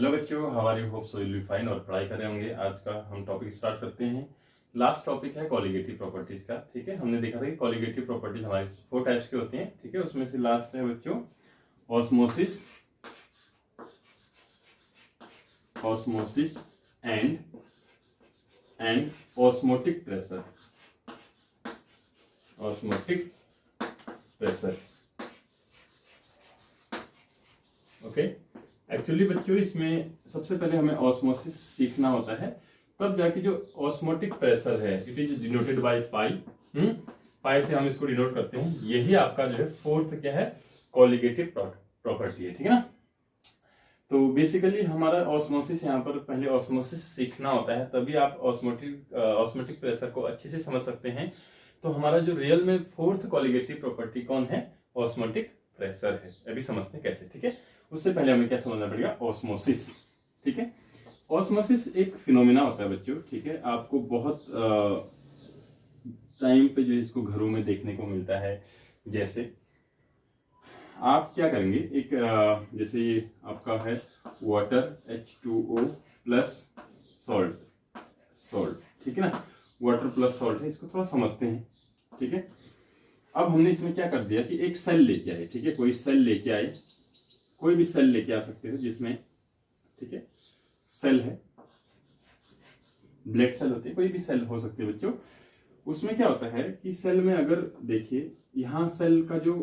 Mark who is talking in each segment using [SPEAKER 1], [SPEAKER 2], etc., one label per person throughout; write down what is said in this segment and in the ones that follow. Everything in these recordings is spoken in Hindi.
[SPEAKER 1] हेलो बच्चों, how are you? Hope so will be fine और पढ़ाई कर रहे होंगे। आज का हम टॉपिक स्टार्ट करते हैं। लास्ट टॉपिक है कॉलिगेटिव प्रॉपर्टीज का। ठीक है, हमने देखा था कि कॉलिगेटिव प्रॉपर्टीज हमारे 4 टाइप्स के होते हैं। ठीक है, उसमें से लास्ट है बच्चों osmosis, osmosis and osmotic pressure, osmotic pressure. Okay, actually बच्चों इसमें सबसे पहले हमें ऑस्मोसिस सीखना होता है, तब जाके जो ऑस्मोटिक प्रेशर है it is denoted by pi. Pi से हम इसको डिनोट करते हैं। यही आपका जो है फोर्थ क्या है, कॉलिगेटिव प्रॉपर्टी है। ठीक है ना। तो बेसिकली हमारा ऑस्मोसिस, यहाँ पर पहले ऑस्मोसिस सीखना होता है, तभी आप ऑस्मोटिक प्रेशर को अच्छे से समझ सकते हैं। तो हमारा जो रियल में फोर्थ कॉलिगेटिव प्रॉपर्टी कौन है, ऑस्मोटिक प्रेशर है। अभी समझते हैं कैसे। ठीक है, उससे पहले हमें क्या समझना पड़ेगा, ऑस्मोसिस। ठीक है, ऑस्मोसिस एक फिनोमिना होता है बच्चों। ठीक है, आपको बहुत टाइम पे जो इसको घरों में देखने को मिलता है। जैसे आप क्या करेंगे, एक जैसे ये आपका है वाटर H2O प्लस सॉल्ट। ठीक है ना, वाटर प्लस सॉल्ट है, इसको थोड़ा समझते हैं। ठीक है, अब हमने इसमें क्या कर दिया कि एक सेल लेके आए। ठीक है, कोई सेल लेके आए, कोई भी सेल लेके आ सकते हो जिसमें, ठीक है, सेल है, ब्लड सेल होती है, कोई भी सेल हो सकती है बच्चों। उसमें क्या होता है कि सेल में अगर देखिए, यहाँ सेल का जो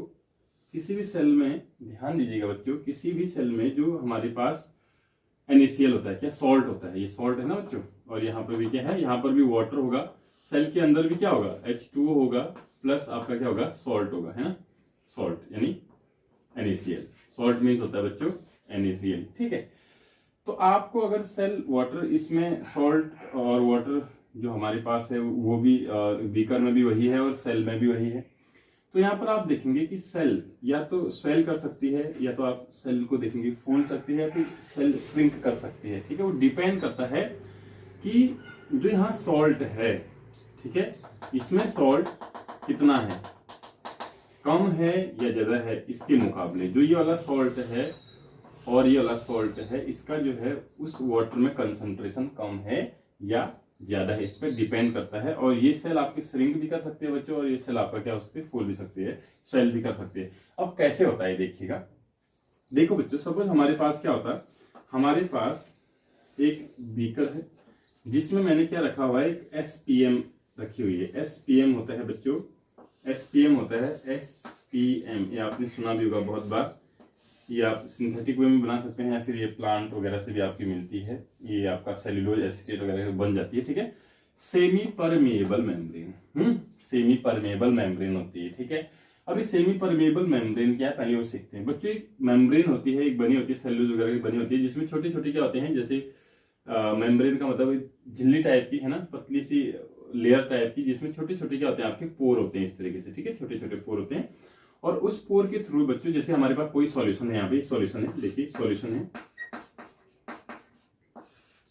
[SPEAKER 1] किसी भी सेल में ध्यान दीजिएगा बच्चों, किसी भी सेल में जो हमारे पास NaCl होता है, क्या सॉल्ट होता है, ये सॉल्ट है ना बच्चों। और यहाँ पर भी क्या है, यहाँ पर भी वाटर होगा, सेल के अंदर भी क्या होगा, H2O होगा प्लस आपका क्या होगा, सॉल्ट होगा, है ना। सॉल्ट यानी NaCl, सॉल्ट मीन्स होता है बच्चों NaCl। ठीक है, तो आपको अगर सेल वाटर, इसमें सॉल्ट और वाटर जो हमारे पास है वो भी बीकर में भी वही है और सेल में भी वही है। तो यहाँ पर आप देखेंगे कि सेल या तो स्वेल कर सकती है, या तो आप सेल को देखेंगे फूल सकती है, फिर सेल श्रिंक कर सकती है। ठीक है, वो डिपेंड करता है कि जो यहाँ सॉल्ट है, ठीक है, इसमें सॉल्ट कितना है, कम है या ज्यादा है, इसके मुकाबले जो ये वाला सॉल्ट है और ये वाला सॉल्ट है, इसका जो है उस वाटर में कंसंट्रेशन कम है या ज्यादा है, इस पर डिपेंड करता है। और ये सेल आपकी श्रिंक भी कर सकती है बच्चों, और ये सेल आपका क्या हो सकती है, फूल भी सकती है, स्वेल भी कर सकती है। अब कैसे होता है देखिएगा। देखो बच्चों, सपोज हमारे पास क्या होता है, हमारे पास एक बीकर है जिसमें मैंने क्या रखा हुआ है, एक SPM रखी हुई है। SPM होता है बच्चों, SPM होता है SPM, ये आपने सुना भी होगा बहुत बार। ये आप सिंथेटिक वे में बना सकते हैं, या फिर ये प्लांट वगैरह से भी आपकी मिलती है। ये आपका सेल्यूलोज एसीटेट वगैरह बन जाती है। ठीक है, semi permeable membrane, semi permeable membrane होती है। ठीक है, अभी सेमी परमेएबल मेम्ब्रेन क्या है, पहले वो सीखते हैं बच्चों। एक मेम्ब्रेन होती है, एक बनी होती है, सेल्यूलोज वगैरह की बनी होती है, जिसमें छोटे छोटे क्या होते हैं, जैसे मेम्ब्रेन का मतलब झिल्ली टाइप की है ना, पतली सी लेयर टाइप की, जिसमें छोटे छोटे क्या होते हैं, आपके पोर होते हैं इस तरीके से। ठीक है, छोटे छोटे पोर होते हैं, और उस पोर के थ्रू बच्चों, जैसे हमारे पास कोई सॉल्यूशन है, यहाँ पे सॉल्यूशन है, देखिए सॉल्यूशन है,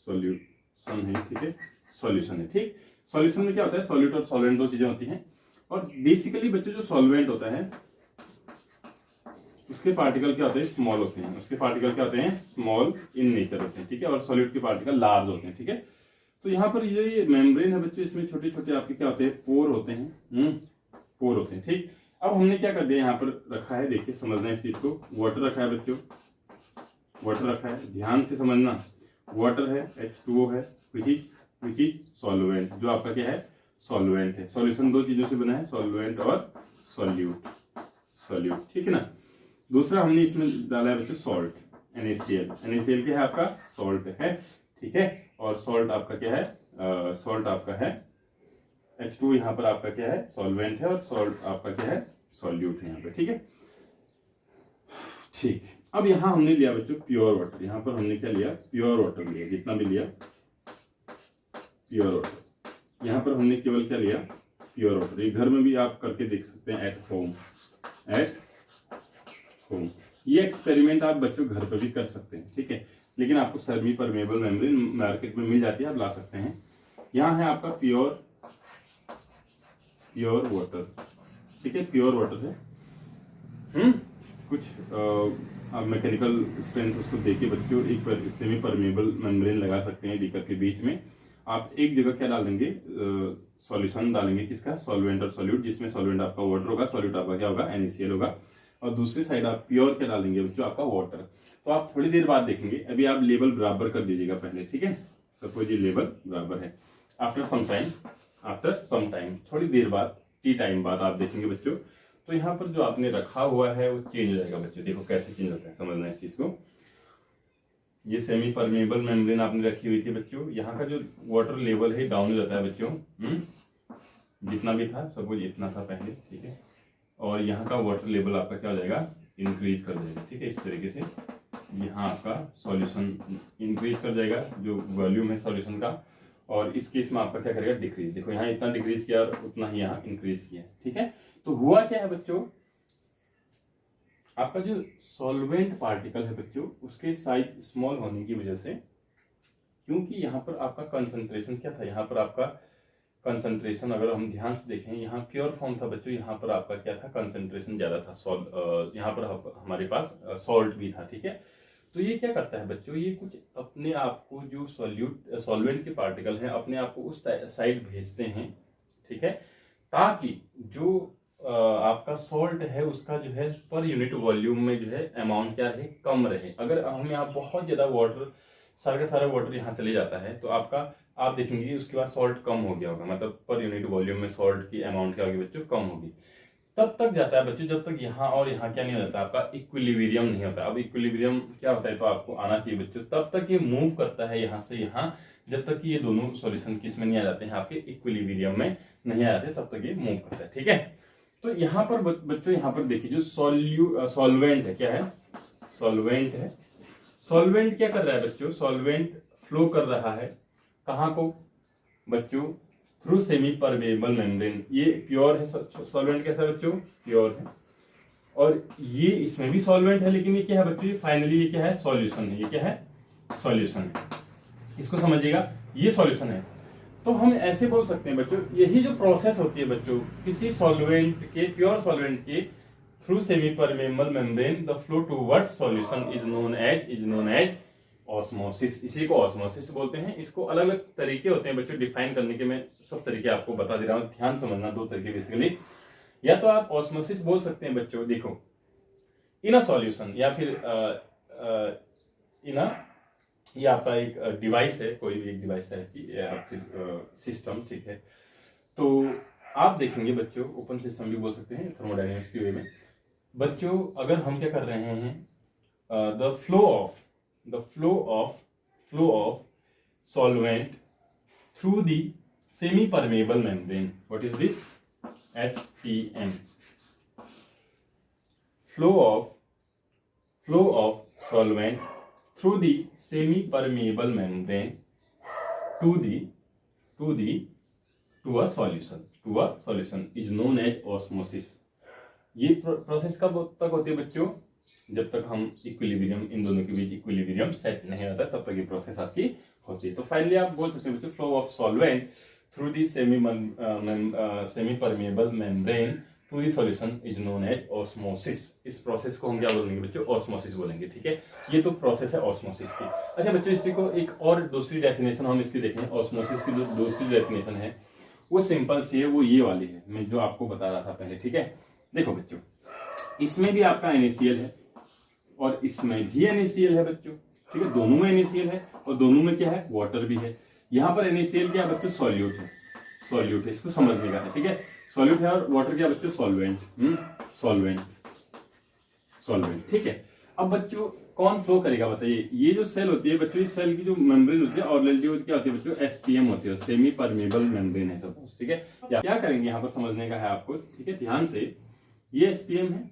[SPEAKER 1] सॉल्यूशन है। ठीक है, सॉल्यूशन है। ठीक, सॉल्यूशन में क्या होता है, सॉल्यूट और सॉल्वेंट दो चीजें होती हैं। और बेसिकली बच्चों जो सॉल्वेंट होता है उसके पार्टिकल क्या होते हैं, स्मॉल होते हैं, उसके पार्टिकल क्या होते हैं, स्मॉल इन नेचर होते हैं। ठीक है, और सॉल्यूट के पार्टिकल लार्ज होते हैं। ठीक है, तो यहाँ पर ये मेम्ब्रेन है बच्चों, इसमें छोटे छोटे आपके क्या होते हैं, पोर होते हैं, पोर होते हैं। ठीक, अब हमने क्या कर दिया, यहाँ पर रखा है, देखिए समझना इस चीज को, वाटर रखा है बच्चों, वाटर रखा है, ध्यान से समझना। वाटर है, H2O है, विच इज सॉल्वेंट, जो आपका क्या है, सॉल्वेंट है। सॉल्यूशन दो चीजों से बना है, सॉल्वेंट और सॉल्यूट। ठीक है ना। दूसरा हमने इसमें डाला है बच्चों सॉल्ट, NaCl क्या है आपका, सॉल्ट है। ठीक है, और सॉल्ट आपका क्या है, सॉल्ट आपका है H2, यहाँ पर आपका क्या है, सॉल्वेंट है, और सॉल्ट आपका क्या है, सॉल्यूट है यहाँ पे। ठीक है, ठीक। अब यहाँ हमने लिया बच्चों प्योर वाटर, यहाँ पर हमने क्या लिया, प्योर वाटर लिया, जितना भी लिया प्योर वाटर। यहाँ पर हमने केवल क्या लिया, प्योर वाटर। ये घर में भी आप करके देख सकते हैं, एट होम। ये एक्सपेरिमेंट आप बच्चों घर पर भी कर सकते हैं। ठीक है, लेकिन आपको सेमी परमेएबल मेम्ब्रेन मार्केट में मिल जाती है, आप ला सकते हैं। यहाँ है आपका प्योर वाटर। ठीक है, प्योर वाटर है, कुछ आप मैकेनिकल स्ट्रेंथ उसको देके बच्चों एक सेमी परमेबल मेम्ब्रेन लगा सकते हैं बीकर के बीच में। आप एक जगह क्या डाल देंगे, सॉल्यूशन डालेंगे, किसका, सॉल्वेंट और सॉल्यूट, जिसमें सॉल्वेंट आपका वाटर होगा, सॉल्यूट आपका क्या होगा, NaCl होगा, और दूसरी साइड आप प्योर क्या डालेंगे बच्चों, आपका वाटर। तो आप थोड़ी देर बाद देखेंगे, अभी आप लेवल बराबर कर दीजिएगा पहले, ठीक है। सपोज ये लेवल बराबर है, आफ्टर सम टाइम थोड़ी देर बाद, टी टाइम बाद आप देखेंगे बच्चों, तो यहाँ पर जो आपने रखा हुआ है वो चेंज हो जाएगा बच्चों। देखो कैसे चेंज होता है, समझना इस चीज को। ये सेमी परमेबल मेम्ब्रेन आपने रखी हुई थी बच्चों, यहाँ का जो वाटर लेवल है डाउन हो जाता है बच्चों, जितना भी था सपोज इतना था पहले, ठीक है, और यहाँ का वाटर लेवल आपका क्या हो जाएगा, इंक्रीज कर जाएगा, ठीक है। इस तरीके से यहाँ आपका सॉल्यूशन इंक्रीज कर जाएगा, जो वॉल्यूम है सॉल्यूशन का, और इस केस में आपका क्या करेगा, डिक्रीज। देखो यहाँ इतना डिक्रीज किया और उतना ही यहाँ इंक्रीज किया, ठीक है। तो हुआ क्या है बच्चों, आपका जो सॉल्वेंट पार्टिकल है बच्चों, उसके साइज स्मॉल होने की वजह से, क्योंकि यहाँ पर आपका कंसंट्रेशन क्या था, यहाँ पर आपका कंसंट्रेशन अगर हम ध्यान से देखें, यहाँ प्योर फॉर्म था बच्चों, यहाँ पर आपका क्या था, कंसंट्रेशन ज्यादा था, यहाँ पर हमारे पास सॉल्ट भी था, ठीक है। तो ये क्या करता है बच्चों, ये कुछ अपने आप को जो सॉल्वेंट के पार्टिकल हैं अपने आप को उस साइड भेजते हैं, ठीक है, ताकि जो आपका सॉल्ट है उसका जो है पर यूनिट वॉल्यूम में जो है अमाउंट क्या रहे, कम रहे। अगर हम यहाँ बहुत ज्यादा वाटर, सारा का सारा वाटर यहाँ चले जाता है, तो आपका आप देखेंगे उसके बाद सॉल्ट कम हो गया होगा, मतलब पर यूनिट वॉल्यूम में सॉल्ट की अमाउंट क्या होगी बच्चों, कम होगी। तब तक जाता है बच्चों जब तक यहाँ और यहाँ क्या नहीं हो जाता, आपका इक्विलिब्रियम नहीं होता। अब इक्विलिब्रियम क्या होता है, तो आपको आना चाहिए बच्चों, तब तक ये मूव करता है यहाँ से यहाँ, जब तक कि ये दोनों सॉल्यूशन किस में नहीं आ जाते हैं, आपके इक्विलिब्रियम में नहीं आ जाते, तब तक ये मूव करता है, ठीक है। तो यहाँ पर बच्चों, यहाँ पर देखिए जो सॉल्वेंट है, क्या है, सॉल्वेंट है। सॉल्वेंट क्या कर रहा है बच्चों, सॉल्वेंट फ्लो कर रहा है कहाँ को बच्चों, थ्रू सेमी परमेबल मेम्ब्रेन। ये प्योर है सॉल्वेंट, कैसा है बच्चों, प्योर है, और ये इसमें भी सॉल्वेंट है, लेकिन ये क्या है बच्चों, फाइनली ये क्या है, सॉल्यूशन है। ये क्या है, सॉल्यूशन है, इसको समझिएगा, ये सॉल्यूशन है। तो हम ऐसे बोल सकते हैं बच्चों, यही जो प्रोसेस होती है बच्चों, किसी सॉल्वेंट के, प्योर सॉल्वेंट के through semi permeable membrane the flow towards solution is known as osmosis. इसी को ऑस्मोसिस बोलते हैं। इसको अलग अलग तरीके होते हैं बच्चों डिफाइन करने के, मैं सब तरीके आपको बता दे रहा हूं, ध्यान समझना। दो तरीके बेसिकली, या तो आप ऑस्मोसिस बोल सकते हैं बच्चों, देखो इन अ सॉल्यूशन, या फिर इन अ, ये आपका एक डिवाइस है, कोई भी एक डिवाइस है या फिर सिस्टम, ठीक है। तो आप देखेंगे बच्चों, ओपन सिस्टम भी बोल सकते हैं थर्मोडायनेमिक्स के वे में बच्चों। अगर हम क्या कर रहे हैं, the flow of solvent through the semi permeable membrane, what is this, SPM, flow of solvent through the semi permeable membrane to a solution is known as osmosis। ये प्रोसेस कब तक होती है बच्चों, जब तक हम इक्विलिब्रियम, इन दोनों के बीच इक्विलिब्रियम सेट नहीं होता, तब तक ये प्रोसेस आपकी होती है। तो फाइनली आप बोल सकते हैं बच्चों, flow of solvent through the semi permeable membrane to the solution is known as osmosis. इस प्रोसेस को हम क्या बोलेंगे बच्चों, ऑस्मोसिस बोलेंगे, ठीक है। ये तो प्रोसेस है ऑस्मोसिस की। अच्छा बच्चों, इसी को एक और दूसरी डेफिनेशन हम इसकी देखें, ऑस्मोसिस की जो दूसरी डेफिनेशन है वो सिंपल सी है, वो ये वाली है, मैं जो आपको बता रहा था पहले, ठीक है। देखो बच्चों, इसमें भी आपका NaCl है और इसमें भी NaCl है बच्चों, ठीक है। दोनों में NaCl है और दोनों में क्या है, वाटर भी है। यहाँ पर NaCl क्या है बच्चों, सॉल्यूट है, इसको समझने का है, ठीक है। सॉल्यूट है और वाटर क्या बच्चों, सॉल्वेंट, ठीक है। अब बच्चों कौन फ्लो करेगा बताइए, ये जो सेल होती है बच्चों, इस सेल की जो मेम्ब्रेन होती है ऑर्गेनेलिटी क्या होती है बच्चों, SPM होती है, सेमी परमेबल मेम्ब्रेन है सपोज, ठीक है। क्या करेंगे यहाँ पर समझने का है आपको, ठीक है, ध्यान से। ये SPM है,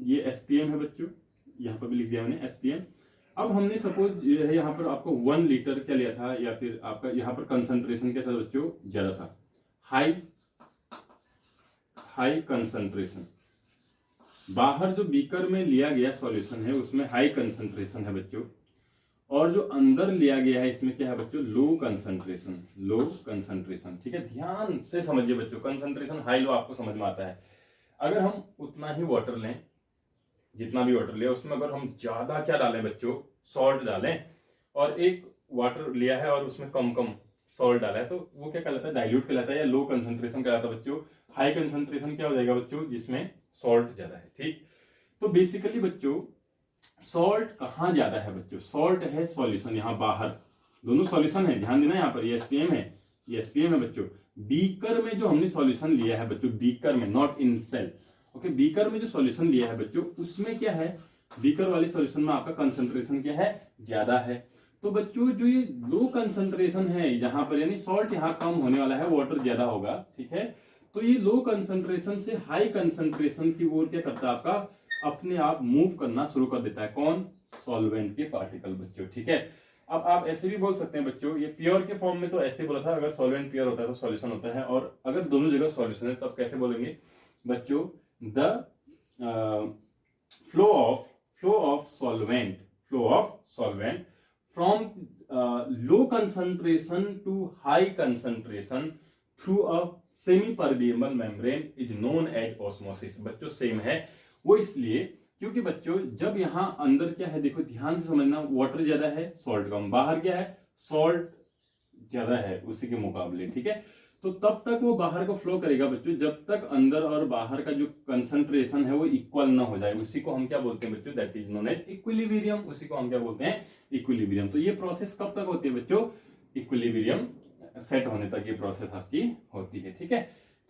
[SPEAKER 1] ये SPM है बच्चों, यहाँ पर भी लिख दिया मैंने SPM। अब हमने सपोज यहाँ पर आपको 1 लीटर क्या लिया था, या फिर आपका यहाँ पर कंसंट्रेशन क्या था बच्चों, ज्यादा था, हाई कंसंट्रेशन। बाहर जो बीकर में लिया गया सॉल्यूशन है उसमें हाई कंसंट्रेशन है बच्चों, और जो अंदर लिया गया है इसमें क्या है बच्चों, लो कंसंट्रेशन, ठीक है। ध्यान से समझिए बच्चों, कंसंट्रेशन हाई लो आपको समझ में आता है। अगर हम उतना ही वाटर लें, जितना भी वाटर लिया उसमें अगर हम ज्यादा क्या डालें बच्चों, सॉल्ट डालें, और एक वाटर लिया है और उसमें कम कम सॉल्ट डाला है, तो वो क्या कहलाता है, डाइल्यूट कहलाता है या लो कंसंट्रेशन कहलाता है बच्चों। हाई कंसंट्रेशन क्या हो जाएगा बच्चों, जिसमें सॉल्ट ज्यादा है। ठीक, तो बेसिकली बच्चों सॉल्ट कहाँ ज्यादा है बच्चों, सॉल्ट है सॉल्यूशन, यहाँ बाहर दोनों सॉल्यूशन है, ध्यान देना, यहाँ पर ये एसपीएम है, ये एसपीएम है बच्चों। बीकर में जो हमने सॉल्यूशन लिया है बच्चों, बीकर में, not in cell, okay, beaker में जो सॉल्यूशन लिया है बच्चों उसमें क्या है, बीकर वाली सॉल्यूशन में आपका कंसंट्रेशन क्या है, ज्यादा है। तो बच्चों जो ये लो कंसंट्रेशन है यहाँ पर, यानी सॉल्ट यहाँ कम होने वाला है, वाटर ज्यादा होगा, ठीक है, तो ये लो कंसंट्रेशन से हाई कंसंट्रेशन की ओर क्या करता है, आपका अपने आप मूव करना शुरू कर देता है, कौन, सॉल्वेंट के पार्टिकल बच्चों। ठीक है, अब आप ऐसे भी बोल सकते हैं बच्चों, ये प्योर के फॉर्म में तो ऐसे बोला था, अगर सॉल्वेंट प्योर होता है तो सॉल्यूशन होता है, और अगर दोनों जगह सॉल्यूशन है तब कैसे बोलेंगे बच्चों, the flow of solvent from low concentration to high concentration through a semi-permeable membrane is known as osmosis। बच्चों सेम है वो, इसलिए क्योंकि बच्चों जब यहाँ अंदर क्या है, देखो ध्यान से समझना, वाटर ज्यादा है सॉल्ट कम, बाहर क्या है, सॉल्ट ज्यादा है उसी के मुकाबले, ठीक है, तो तब तक वो बाहर को फ्लो करेगा बच्चों जब तक अंदर और बाहर का जो कंसंट्रेशन है वो इक्वल ना हो जाए, उसी को हम क्या बोलते हैं बच्चों, that is known as equilibrium, उसी को हम क्या बोलते हैं, इक्विलिब्रियम। तो ये प्रोसेस कब तक होती है बच्चों, इक्विलिब्रियम सेट होने तक ये प्रोसेस आपकी होती है। ठीक है,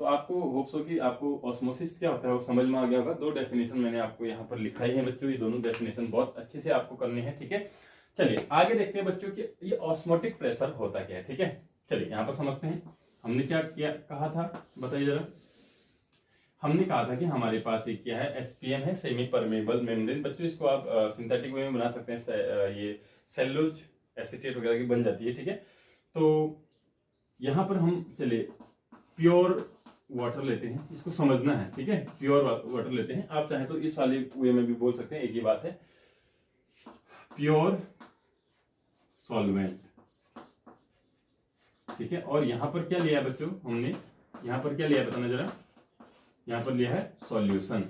[SPEAKER 1] तो आपको होप्स हो कि आपको ऑस्मोसिस क्या होता है वो समझ में आ गया होगा। दो डेफिनेशन मैंने आपको यहाँ पर लिखा ही है बच्चों, ये दोनों डेफिनेशन बहुत अच्छे से आपको करने हैं। ठीक है, चलिए आगे देखते हैं बच्चों कि ये ऑस्मोटिक प्रेशर होता क्या है। ठीक है, चलिए यहाँ पर समझते हैं हमने क्या किया, कहा था, बताइए जरा। हमने कहा था कि हमारे पास एक क्या है, एसपीएम है, सेमी परमेबल मेम्ब्रेन। बच्चों इसको आप सिंथेटिक वे में बना सकते हैं, ये सेलुलोज एसीटेट वगैरह की बन जाती है। ठीक है, तो यहाँ पर हम चले प्योर वाटर लेते हैं, इसको समझना है। ठीक है, प्योर वाटर लेते हैं, आप चाहे तो इस वाले वे में भी बोल सकते हैं, एक ही बात है, प्योर सॉल्वेंट। ठीक है, और यहां पर क्या लिया है बच्चों हमने, यहां पर क्या लिया है बताना जरा, यहां पर लिया है सॉल्यूशन,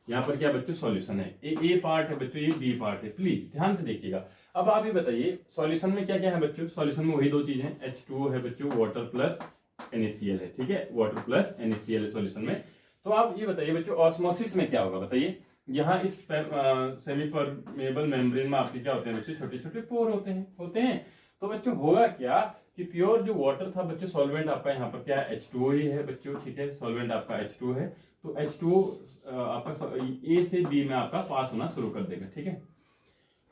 [SPEAKER 1] यहां पर क्या बच्चों सॉल्यूशन है, ए पार्ट है बच्चों, ये बी पार्ट है, प्लीज ध्यान से देखिएगा। अब आप ये बताइए सॉल्यूशन में क्या क्या है बच्चों, सॉल्यूशन में वही दो चीजें हैं, H2O है बच्चों, वाटर प्लस NaCl है। ठीक है, वाटर प्लस NaCl है सॉल्यूशन में। तो आप ये बताइए बच्चों ऑस्मोसिस में क्या होगा, बताइए। यहाँ इस सेमी परमेबल मेम्ब्रेन में आपके क्या होते हैं बच्चों, छोटे छोटे पोर होते हैं। तो बच्चों होगा क्या कि प्योर जो वाटर था बच्चों, सॉल्वेंट आपका यहाँ पर क्या है, H2O ही है बच्चों। ठीक है, सॉल्वेंट आपका H2O है, तो H2O आपका A से B में आपका पास होना शुरू कर देगा। ठीक है,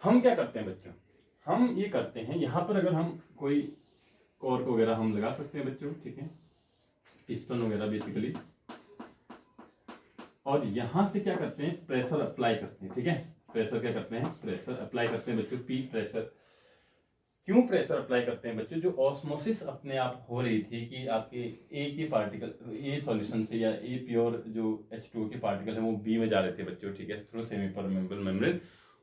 [SPEAKER 1] हम क्या करते हैं बच्चों, हम ये करते हैं, यहाँ पर अगर हम कोई कॉर्क वगैरह हम लगा सकते हैं बच्चों, ठीक है, पिस्टन वगैरह बेसिकली, और यहां से क्या करते हैं, प्रेशर अप्लाई करते हैं। ठीक है, प्रेशर क्या करते हैं, प्रेशर अप्लाई करते हैं बच्चों, पी प्रेशर। क्यों प्रेशर अप्लाई करते हैं बच्चों, जो ऑस्मोसिस अपने आप हो रही थी कि आपके ए के पार्टिकल, ए सॉल्यूशन से या ए प्योर जो H2O के पार्टिकल है वो बी में जा रहे थे बच्चों। ठीक है, through semi permeable membrane,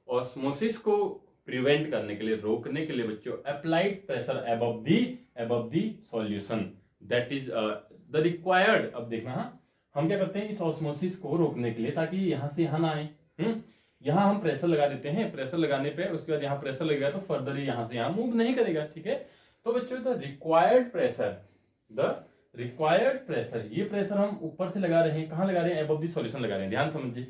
[SPEAKER 1] osmosis को प्रिवेंट करने के लिए, रोकने के लिए बच्चों, applied pressure above the solution, that is the required. अब देखना हम क्या करते हैं, इस ऑस्मोसिस को रोकने के लिए, ताकि यहां से यहां ना आए, यहां हम प्रेशर लगा देते हैं, प्रेशर लगाने पे उसके बाद यहां प्रेशर लगेगा तो फर्दर यहां से यहां मूव नहीं करेगा। ठीक है, तो बच्चों द रिक्वायर्ड प्रेशर, ये प्रेशर हम ऊपर से लगा रहे हैं, कहां लगा रहे हैं, अबव द सॉल्यूशन लगा रहे हैं, ध्यान समझिए।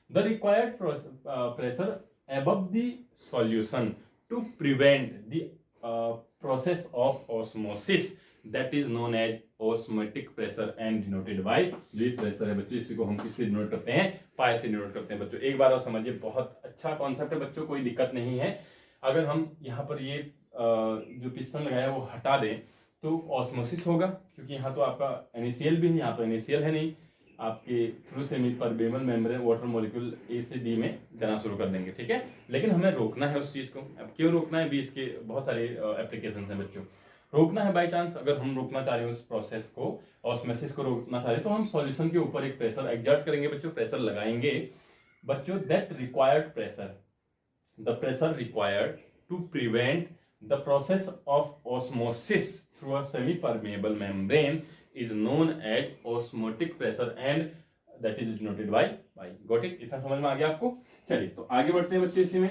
[SPEAKER 1] The required pressure above the solution to prevent the process of osmosis, that is known as osmotic pressure and denoted by, जो ये प्रेशर है बच्चों इसी को हम किससे डिनोट करते हैं, पाई से डिनोट करते हैं बच्चों। एक बार और समझिए, बहुत अच्छा कॉन्सेप्ट है बच्चों, कोई दिक्कत नहीं है। अगर हम यहाँ पर ये जो पिस्टन लगाया वो हटा दें तो ऑस्मोसिस होगा, क्योंकि यहाँ तो आपका NaCl भी है, यहाँ तो NaCl है नहीं, आपके through semi permeable membrane water molecule A से B में जाना शुरू कर देंगे। ठीक है, लेकिन हमें रोकना है उस चीज को। अब क्यों रोकना है भी, इसके बहुत सारे एप्लीकेशन है बच्चों। रोकना है बाय चांस, अगर हम रोकना चाह रहे हैं उस प्रोसेस को, ऑस्मोसिस को रोकना चाह रहे हैं, तो हम सॉल्यूशन के ऊपर एक प्रेशर एक्सर्ट करेंगे बच्चों, प्रेशर लगाएंगे बच्चों, that required pressure, the pressure required to prevent the process of osmosis through a semi permeable membrane is known as osmotic pressure and that is denoted by pi. Got it? इतना समझ में आ गया आपको? चलिए तो आगे बढ़ते हैं बच्चे इसी में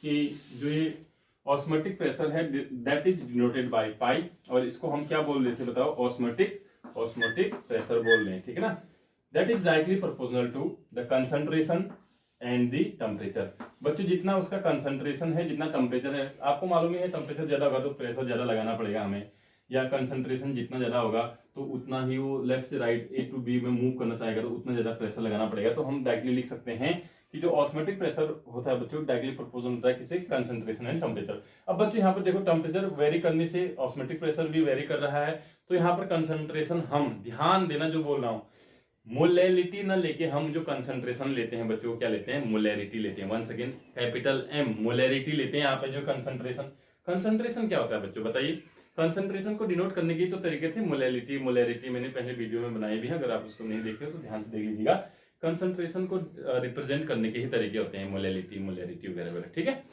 [SPEAKER 1] कि जो ये ऑस्मोटिक प्रेशर है दैट इज डिनोटेड बाय पाई, और इसको हम क्या बोल रहे थे बताओ? ऑस्मोटिक प्रेशर बोल रहे हैं, ठीक है ना। That is directly proportional to the concentration and the temperature. बच्चों जितना उसका कंसंट्रेशन है, जितना टेम्परेचर है, आपको मालूम ही है टेम्परेचर ज्यादा होगा तो प्रेशर ज्यादा लगाना पड़ेगा हमें, या कंसंट्रेशन जितना ज्यादा होगा तो उतना ही वो लेफ्ट से राइट ए टू बी में मूव करना चाहेगा तो उतना ज्यादा प्रेशर लगाना पड़ेगा। तो हम डायरेक्टली लिख सकते हैं कि जो ऑस्मोटिक प्रेशर होता है बच्चों डायरेक्टली प्रोपोर्शनल होता है किसी कंसंट्रेशन एंड टेम्परेचर। अब बच्चों यहाँ पर देखो टेम्परेचर वेरी करने से ऑस्मोटिक प्रेशर भी वेरी कर रहा है, तो यहाँ पर कंसंट्रेशन, हम ध्यान देना जो बोल रहा हूँ, मोलैरिटी ना लेके हम जो कंसंट्रेशन लेते हैं बच्चों क्या लेते हैं? मोलैरिटी लेते हैं। Once again capital M molarity लेते हैं यहाँ पे। जो कंसंट्रेशन क्या होता है बच्चों बताइए? कंसंट्रेशन को डिनोट करने के तो तरीके थे, मोलैरिटी मैंने पहले वीडियो में बनाई भी है, अगर आप उसको नहीं देखे हो तो ध्यान से देख लीजिएगा। कंसंट्रेशन को रिप्रेजेंट करने के ही तरीके होते हैं, मोलैरिटी वगैरह वगैरह, ठीक है।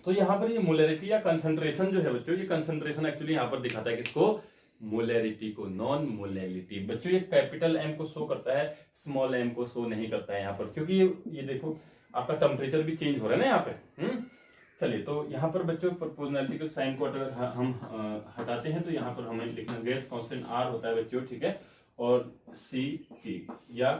[SPEAKER 1] तो यहाँ पर ये मोलैरिटी या कंसंट्रेशन जो है बच्चों, ये कंसंट्रेशन एक्चुअली यहाँ पर दिखाता है किसको? मोलैरिटी को, नॉन मोलैरिटी। बच्चों ये कैपिटल एम को शो करता है, स्मॉल एम को शो नहीं करता है यहाँ पर, क्योंकि ये देखो आपका टेम्परेचर भी चेंज हो रहा है ना यहाँ पे। चलिए तो यहाँ पर बच्चों प्रोपोर्शनैलिटी के साइन को अगर हम हटाते हैं तो यहाँ पर हमें लिखना गैस कांस्टेंट आर होता है बच्चों, ठीक है, और सी टी या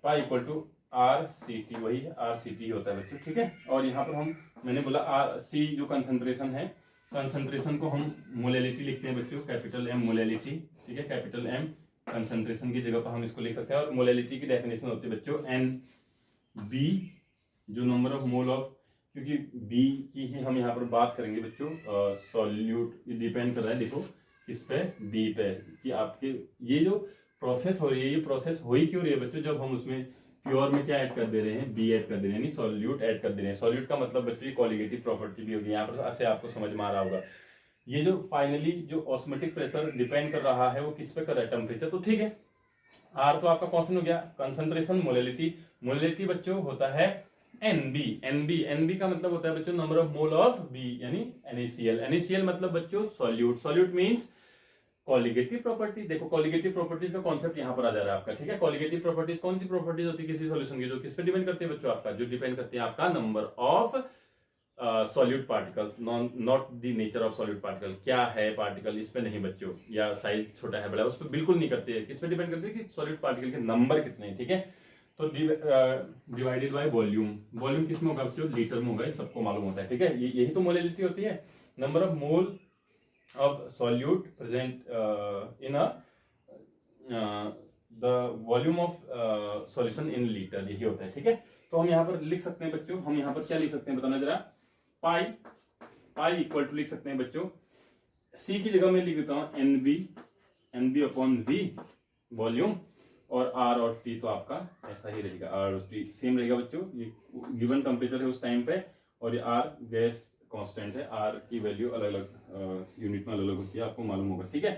[SPEAKER 1] pi equal to R C T, वही है आर सी टी होता है बच्चों, ठीक है। और यहाँ पर मैंने बोला आर सी जो कंसंट्रेशन है, कंसंट्रेशन को हम मोलैरिटी लिखते हैं बच्चों, कैपिटल एम मोलैरिटी, ठीक है, कैपिटल एम। कंसंट्रेशन की जगह पर हम इसको लिख सकते हैं, और मोलैरिटी की डेफिनेशन होती है बच्चों एन बी, जो नंबर ऑफ मोल ऑफ, क्योंकि बी की ही हम यहाँ पर बात करेंगे बच्चों, सॉल्यूट डिपेंड कर रहा है देखो किस पे? बी पे, कि आपके ये जो प्रोसेस हो रही है, ये प्रोसेस हो ही क्यों रही है बच्चों? जब हम उसमें प्योर में क्या ऐड कर दे रहे हैं? बी ऐड कर दे रहे हैं, यानी सॉल्यूट ऐड कर दे रहे हैं। सॉल्यूट का मतलब बच्चों ये कॉलिगेटिव प्रॉपर्टी भी होगी, यहाँ पर ऐसे आपको समझ में आ रहा होगा। ये जो फाइनली जो ऑस्मोटिक प्रेशर डिपेंड कर रहा है वो किस पे कर रहा है? टेम्परेचर, तो ठीक है। आर तो आपका कॉन्स्टेंट हो गया, कंसंट्रेशन मोलैरिटी बच्चों होता है एनबी का मतलब होता है बच्चों number of mole of B, यानी NaCl मतलब बच्चों सॉल्यूट मींस कॉलिगेटिव प्रॉपर्टी। देखो कॉलिगेटिव प्रॉपर्टीज का कॉन्सेप्ट यहाँ पर आ जा रहा है आपका, ठीक है। कॉलिगेटिव प्रॉपर्टीज कौन सी प्रॉपर्टीज होती है किसी सॉल्यूशन की? जो किस पे डिपेंड करती है बच्चों? आपका जो डिपेंड करती है आपका number of solute particles, not the nature of solute particle, क्या है पार्टिकल, इस पे नहीं बच्चों, या साइज छोटा है बड़ा, उस पर बिल्कुल नहीं करती है। किस पे डिपेंड करती है? कि सॉल्यूट पार्टिकल के नंबर कितने हैं, ठीक है। तो डिवाइडेड बाय वॉल्यूम किस में होगा बच्चों? लीटर में होगा, सबको मालूम होता है, ठीक है। यही तो मोलैरिटी होती है, number of mole of solute present in the volume of solution in litre, यही होता है, ठीक है। तो हम यहाँ पर लिख सकते हैं बच्चों, हम यहाँ पर क्या लिख सकते हैं बताना जरा? पाई इक्वल टू लिख सकते हैं बच्चों, सी की जगह में लिख देता हूं एनबी अपॉन वी वॉल्यूम, और आर और टी तो आपका ऐसा ही रहेगा, आर और टी सेम रहेगा बच्चों। ये गिवन टेम्परेचर है उस टाइम पे, और ये आर गैस कांस्टेंट है, आर की वैल्यू अलग अलग यूनिट में अलग अलग होती है, आपको मालूम होगा, ठीक है।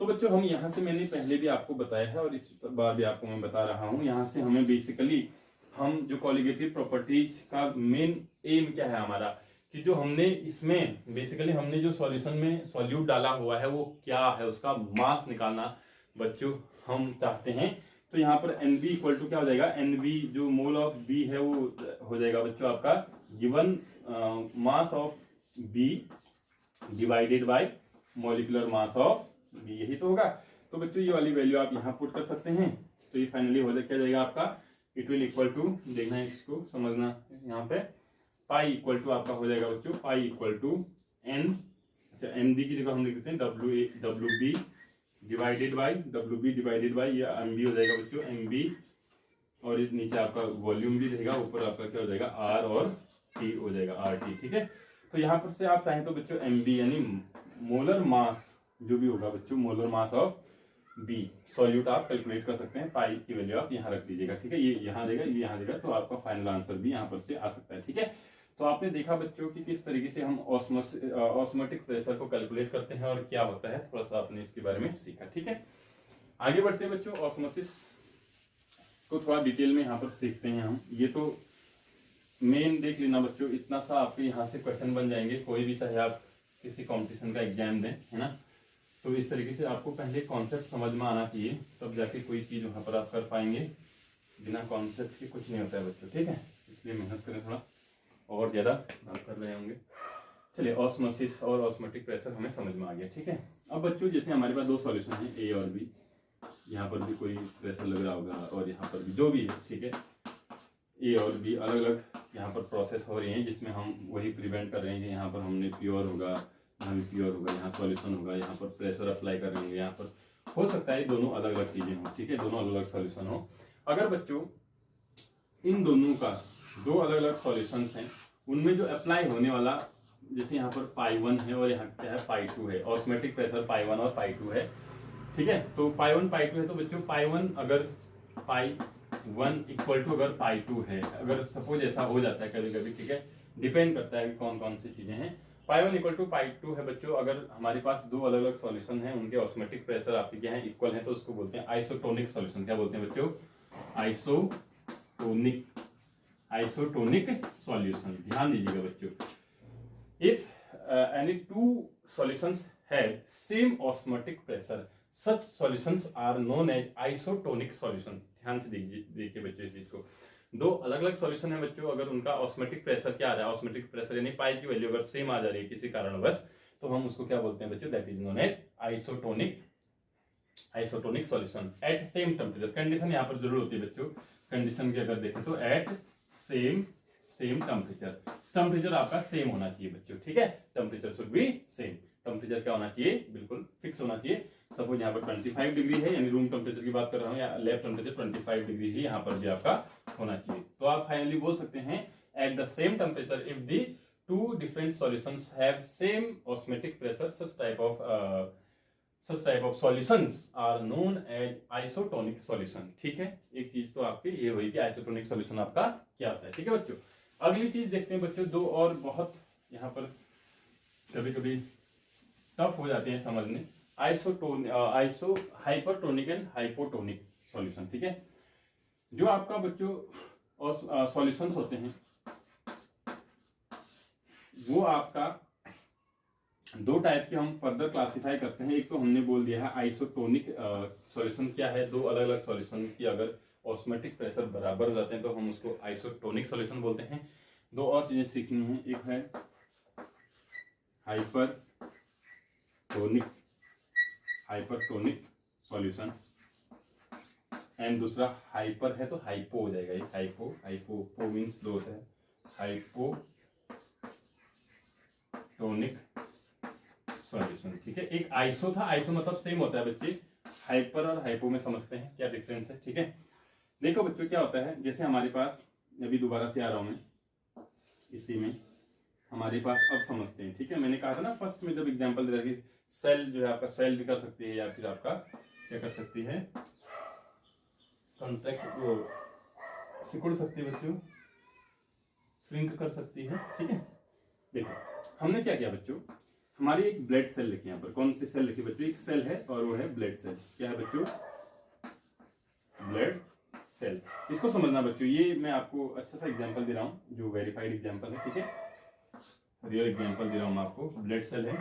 [SPEAKER 1] तो बच्चों हम यहाँ से, मैंने पहले भी आपको बताया है और इस बार भी आपको मैं बता रहा हूँ, यहाँ से हमें बेसिकली हम जो कॉलिगेटिव प्रॉपर्टीज का मेन एम क्या है हमारा, कि जो हमने इसमें बेसिकली हमने जो सॉल्यूशन में सॉल्यूट डाला हुआ है वो क्या है, उसका मास निकालना बच्चों हम चाहते हैं। तो यहाँ पर NB इक्वल टू क्या हो जाएगा? NB जो मोल ऑफ B है वो हो जाएगा बच्चों आपका given mass of B divided by molecular mass of B, यही तो होगा। तो बच्चों ये वाली वैल्यू आप यहाँ पुट कर सकते हैं, तो ये फाइनली हो क्या जाएगा आपका? इट विल इक्वल टू, देखना है इसको समझना, यहाँ पे पाई इक्वल टू आपका हो जाएगा बच्चों, पाई इक्वल टू N, अच्छा NB की जगह हम लिख देते हैं WB डिवाइडेड बाय या MB हो जाएगा बच्चों, MB, और इस नीचे आपका वॉल्यूम भी रहेगा, ऊपर आपका क्या हो जाएगा? R और T हो जाएगा, RT, ठीक है। तो यहाँ पर से आप चाहें तो बच्चों MB यानी मोलर मास जो भी होगा बच्चों, molar mass of B solute आप कैलकुलेट कर सकते हैं, पाई की वैल्यू आप यहाँ रख दीजिएगा, ठीक है। ये यहाँ देगा, ये यहाँ देगा, तो आपका फाइनल आंसर भी यहाँ पर से आ सकता है, ठीक है। तो आपने देखा बच्चों कि किस तरीके से हम ऑस्मोटिक प्रेशर को कैलकुलेट करते हैं और क्या होता है, थोड़ा सा आपने इसके बारे में सीखा, ठीक है। आगे बढ़ते हैं बच्चों, ऑस्मोसिस को थोड़ा डिटेल में यहाँ पर सीखते हैं हम। ये तो मेन देख लेना बच्चों, इतना सा आपके यहाँ से क्वेश्चन बन जाएंगे, कोई भी, चाहे आप किसी कॉम्पिटिशन का एग्जाम दें, है ना। तो इस तरीके से आपको पहले कॉन्सेप्ट समझ में आना चाहिए, तब जाके कोई चीज वहां पर आप कर पाएंगे। बिना कॉन्सेप्ट के कुछ नहीं होता है बच्चों, ठीक है। इसलिए मेहनत करें थोड़ा, और ज़्यादा हम कर रहे होंगे। चलिए, ऑस्मोसिस और ऑस्मोटिक प्रेशर हमें समझ में आ गया, ठीक है। अब बच्चों जैसे हमारे पास दो सॉल्यूशन है, ए और बी, यहाँ पर भी कोई प्रेशर लग रहा होगा और यहाँ पर भी जो भी है, ठीक है। ए और बी अलग अलग यहाँ पर प्रोसेस हो रही है, जिसमें हम वही प्रिवेंट कर रहे हैं कि यहाँ पर हमने प्योर होगा, यहाँ भी प्योर होगा, यहाँ सॉल्यूशन होगा, यहाँ पर प्रेशर अप्लाई कर रहे हैं, यहाँ पर हो सकता है दोनों अलग अलग चीजें हो, ठीक है, दोनों अलग अलग सॉल्यूशन हो। अगर बच्चों इन दोनों का दो अलग अलग सॉल्यूशंस हैं, उनमें जो अप्लाई होने वाला, जैसे यहाँ पर पाई 1 है और यहाँ क्या है पाई 2 है, ऑस्मेटिक प्रेशर पाई 1 और पाई 2 है, ठीक है। तो पाई 1 पाई 2 है, तो बच्चों पाई 1 अगर पाई 1 इक्वल टू अगर पाई 2 है, अगर सपोज ऐसा हो जाता है कभी कभी, ठीक है, डिपेंड करता है कि कौन कौन सी चीजें हैं। पाई 1 इक्वल टू पाई 2 है बच्चों, अगर हमारे पास दो अलग अलग सॉल्यूशन है, उनके ऑस्मेटिक प्रेशर आपके क्या है इक्वल है, तो उसको बोलते हैं आइसोटोनिक सॉल्यूशन। क्या बोलते हैं बच्चों? Isotonic, isotonic solution. ध्यान दीजिएगा बच्चों, if any two solutions have same osmotic pressure, such solutions are known as isotonic solution। ध्यान से देखिए बच्चों इस चीज को, दो अलग अलग सॉल्यूशन है बच्चों, अगर उनका ऑस्मेटिक प्रेशर क्या आ रहा है, ऑस्मेटिक प्रेशर यानी पाई की वैल्यू अगर सेम आ जा रही है किसी कारणवश, तो हम उसको क्या बोलते हैं बच्चों? That is known as isotonic, isotonic solution at same temperature. Condition यहाँ पर जरूर होती है बच्चों, कंडीशन की अगर देखें तो एट सेम टेम्परेचर, टेम्परेचर आपका सेम होना चाहिए बच्चों, ठीक है। Temperature should be same, temperature क्या होना चाहिए? बिल्कुल फिक्स होना चाहिए। सपोज यहाँ पर 25 डिग्री है, यानी रूम टेम्परेचर की बात कर रहा हूँ, या लैब टेम्परेचर 25 डिग्री ही यहाँ पर भी आपका होना चाहिए। तो आप फाइनली बोल सकते हैं at the same temperature if the two different solutions have same osmotic pressure, such type of solutions are known as isotonic solution। ठीक है, एक चीज तो आपकी ये हुई कि आइसोटोनिक सॉल्यूशन आपका क्या होता है, ठीक है बच्चों। अगली चीज देखते हैं बच्चों, दो और बहुत यहाँ पर कभी कभी टफ हो जाते हैं समझने, iso hypertonic and hypotonic solution, ठीक है। जो आपका बच्चों सॉल्यूशंस होते हैं वो आपका दो टाइप के हम फर्दर क्लासिफाई करते हैं। एक तो हमने बोल दिया है आइसोटोनिक सॉल्यूशन क्या है, दो अलग अलग सॉल्यूशन की अगर ऑस्मेटिक प्रेशर बराबर हो जाते हैं तो हम उसको आइसोटोनिक सॉल्यूशन बोलते हैं। दो और चीजें सीखनी है, एक है हाइपरटोनिक सॉल्यूशन एंड दूसरा हाइपर है तो हाइपो हो जाएगा, ये हाइपो मीन्स दो है, हाइपोटोनिक सॉल्यूशन, ठीक है। एक आइसो था, आइसो मतलब सेम होता है बच्चे, हाइपर और हाइपो में समझते हैं क्या डिफरेंस है, ठीक है। देखो बच्चों क्या होता है, जैसे हमारे पास अभी दोबारा से आ रहा हूं मैं, इसी में हमारे पास अब समझते हैं, ठीक है। मैंने कहा था ना फर्स्ट में जब एग्जांपल दे रहा कि सेल जो है आपका स्वेल भी कर सकती है या फिर आपका क्या कर सकती है, कॉन्ट्रैक्ट सिकुड़ सकती है बच्चों, श्रिंक कर सकती है, ठीक है। देखो हमने क्या किया बच्चों, हमारी एक ब्लड सेल लिखी, यहाँ पर कौन सी सेल लिखी बच्चों? एक सेल है और वो है ब्लड सेल। क्या है बच्चों? Blood cell. इसको समझना बच्चों, ये मैं आपको अच्छा सा एग्जांपल दे रहा हूँ जो वेरीफाइड एग्जांपल है, ठीक है, रियल एग्जांपल दे रहा हूँ मैं आपको। ब्लड सेल है,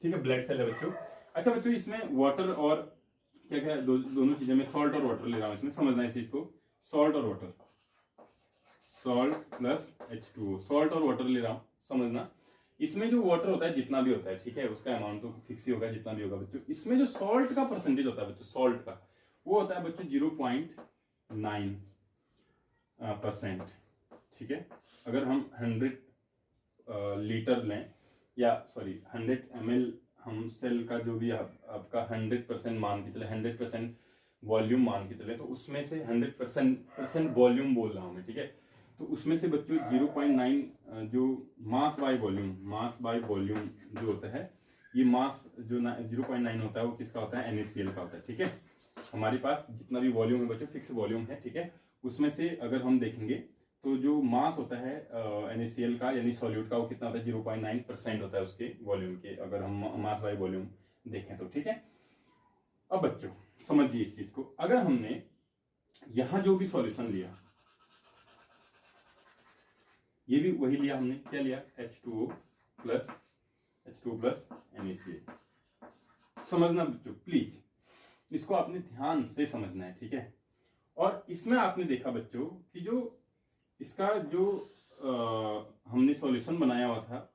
[SPEAKER 1] ठीक है, ब्लड सेल है बच्चों। अच्छा बच्चों, इसमें वाटर और क्या क्या दोनों चीजें में सॉल्ट और वाटर ले रहा हूँ, इसमें समझना इस चीज को, सॉल्ट और water, salt plus H2O, salt और वाटर ले रहा हूं, समझना। इसमें जो वाटर होता है जितना भी होता है, ठीक है, उसका अमाउंट तो फिक्स ही होगा जितना भी होगा बच्चों। इसमें जो सॉल्ट का परसेंटेज होता है बच्चों, सॉल्ट का वो होता है बच्चों 0.9%, ठीक है। अगर हम 100 लीटर लें, या सॉरी 100 ml, हम सेल का जो भी आपका 100% मान के चले, 100% वॉल्यूम मान के चले, तो उसमें से 100% वॉल्यूम बोल रहा हूं मैं, ठीक है। तो उसमें से बच्चों 0.9 जो मास बाय वॉल्यूम जो होता है, ये मास जो 0.9 होता है वो किसका होता है? NaCl का होता है, ठीक है। हमारे पास जितना भी वॉल्यूम है बच्चों, फिक्स वॉल्यूम है, ठीक है, उसमें से अगर हम देखेंगे तो जो मास होता है NaCl का यानी सॉल्यूट का, वो कितना होता है? 0.9% होता है उसके वॉल्यूम के, अगर हम मास बाय वॉल्यूम देखें तो, ठीक है। अब बच्चों समझिए इस चीज को, अगर हमने यहां जो भी सॉल्यूशन लिया, ये भी वही लिया हमने, क्या लिया? H2O plus NaCl। समझना बच्चों प्लीज, इसको आपने ध्यान से समझना है, ठीक है। और इसमें आपने देखा बच्चों कि जो इसका जो हमने सॉल्यूशन बनाया हुआ था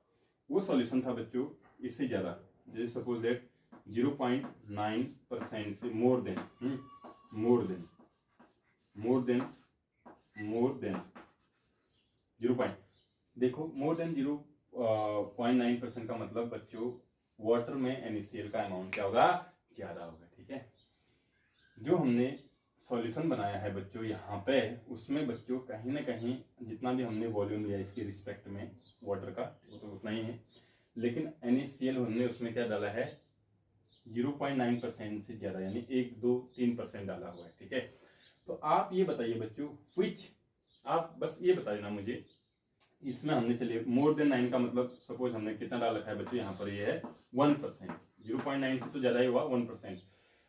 [SPEAKER 1] वो सॉल्यूशन था बच्चों इससे ज्यादा, जैसे सपोज दैट 0.9% से मोर देन 0. देखो मोर देन 0.9% का मतलब बच्चों वाटर में NaCl का अमाउंट क्या होगा, ज्यादा होगा, ठीक है। जो हमने सॉल्यूशन बनाया है बच्चों यहाँ पे, उसमें बच्चों कहीं ना कहीं जितना भी हमने वॉल्यूम लिया इसके रिस्पेक्ट में वाटर का वो तो उतना ही है, लेकिन NaCl हमने उसमें क्या डाला है 0.9% से ज्यादा, यानी 1, 2, 3% डाला हुआ है, ठीक है। तो आप ये बताइए बच्चों विच, आप बस ये बता देना मुझे, इसमें हमने चलिए मोर देन 9 का मतलब सपोज हमने कितना डाल रखा है बच्चों, यहाँ पर ये है 1%, 0.9 से तो ज्यादा ही हुआ 1%।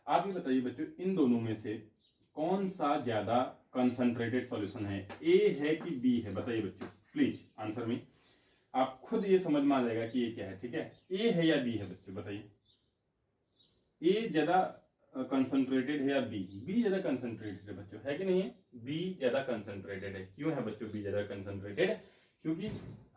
[SPEAKER 1] आप ये बताइए बच्चों इन दोनों में से कौन सा ज्यादा कंसंट्रेटेड सॉल्यूशन है, ए है कि बी है, बताइए बच्चों प्लीज आंसर मी। आप खुद ये समझ में आ जाएगा कि ये क्या है, ठीक है। ए है या बी है बच्चों, बताइए ए ज्यादा कंसंट्रेटेड है या बी ज्यादा कंसंट्रेटेड है बच्चों, है कि नहीं है, बी ज्यादा कंसंट्रेटेड है। क्यों है बच्चों बी ज्यादा कंसंट्रेटेड, क्योंकि